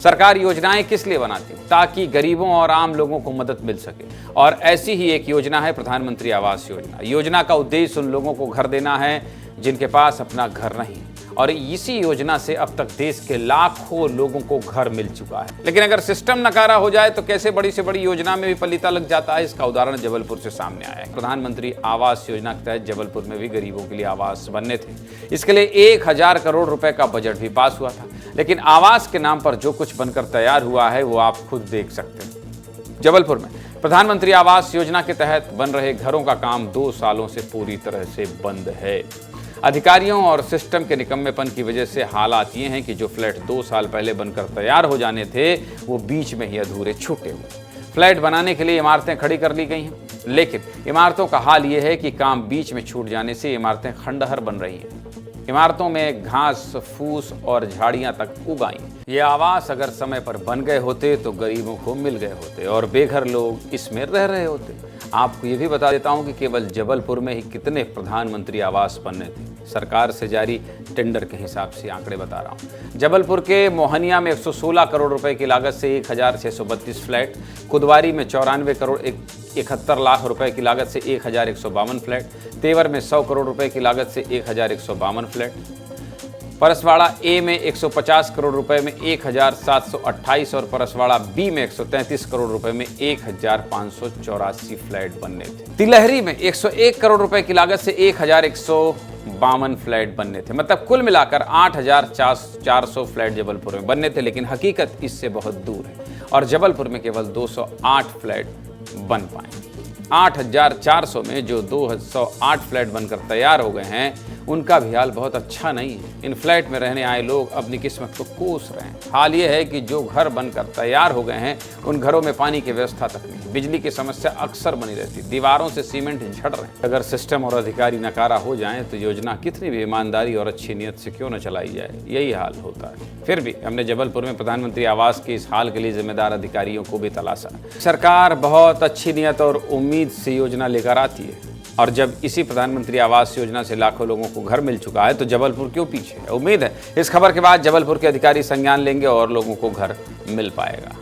सरकार योजनाएं किस लिए बनाती है? ताकि गरीबों और आम लोगों को मदद मिल सके। और ऐसी ही एक योजना है प्रधानमंत्री आवास योजना। योजना का उद्देश्य उन लोगों को घर देना है जिनके पास अपना घर नहीं, और इसी योजना से अब तक देश के लाखों लोगों को घर मिल चुका है। लेकिन अगर सिस्टम नकारा हो जाए तो कैसे बड़ी से बड़ी योजना में भी पलीता लग जाता है, इसका उदाहरण जबलपुर से सामने आया है। प्रधानमंत्री आवास योजना के तहत जबलपुर में भी गरीबों के लिए आवास बनने थे। इसके लिए 1000 करोड़ रुपए का बजट भी पास हुआ था, लेकिन आवास के नाम पर जो कुछ बनकर तैयार हुआ है वो आप खुद देख सकते हैं। जबलपुर में प्रधानमंत्री आवास योजना के तहत बन रहे घरों का काम 2 सालों से पूरी तरह से बंद है। अधिकारियों और सिस्टम के निकम्मेपन की वजह से हालात ये हैं कि जो फ्लैट 2 साल पहले बनकर तैयार हो जाने थे वो बीच में ही अधूरे छूटे हुए। फ्लैट बनाने के लिए इमारतें खड़ी कर ली गई हैं, लेकिन इमारतों का हाल ये है कि काम बीच में छूट जाने से इमारतें खंडहर बन रही हैं। इमारतों में घास फूस और झाड़ियां तक उग आई। ये आवास अगर समय पर बन गए होते तो गरीबों को मिल गए होते और बेघर लोग इसमें रह रहे होते। आपको ये भी बता देता हूं कि केवल जबलपुर में ही कितने प्रधानमंत्री आवास बनने थे। सरकार से जारी टेंडर के हिसाब से आंकड़े बता रहा हूं। जबलपुर के मोहनिया में 116 करोड़ रुपए की लागत से 1632 फ्लैट, कुदवारी में 94 करोड़ 71 लाख रुपए की लागत से 1152 फ्लैट, तेवर में 100 करोड़ रुपए की लागत से 1152 फ्लैट, परसवाड़ा ए में 150 करोड़ रुपए में 1728 और परसवाड़ा बी में 133 करोड़ रुपए में 1584 फ्लैट बनने थे। तिलहरी में 101 करोड़ रुपए की लागत से 1152 फ्लैट बनने थे। मतलब कुल मिलाकर 8400 फ्लैट जबलपुर में बनने थे, लेकिन हकीकत इससे बहुत दूर है और जबलपुर में केवल 208 फ्लैट बन पाए। 8400 में जो 208 फ्लैट बनकर तैयार हो गए हैं उनका भी हाल बहुत अच्छा नहीं है। इन फ्लैट में रहने आए लोग अपनी किस्मत को कोस रहे हैं। हाल ये है कि जो घर बनकर तैयार हो गए हैं उन घरों में पानी की व्यवस्था तक नहीं, बिजली की समस्या अक्सर बनी रहती, दीवारों से सीमेंट झड़ रहे हैं। अगर सिस्टम और अधिकारी नकारा हो जाएं तो योजना कितनी भी ईमानदारी और अच्छी नीयत से क्यों न चलाई जाए, यही हाल होता है। फिर भी हमने जबलपुर में प्रधानमंत्री आवास के इस हाल के लिए जिम्मेदार अधिकारियों को भी तलाशा। सरकार बहुत अच्छी नीयत और उम्मीद से योजना लेकर आती है, और जब इसी प्रधानमंत्री आवास योजना से लाखों लोगों को घर मिल चुका है तो जबलपुर क्यों पीछे है। उम्मीद है इस खबर के बाद जबलपुर के अधिकारी संज्ञान लेंगे और लोगों को घर मिल पाएगा।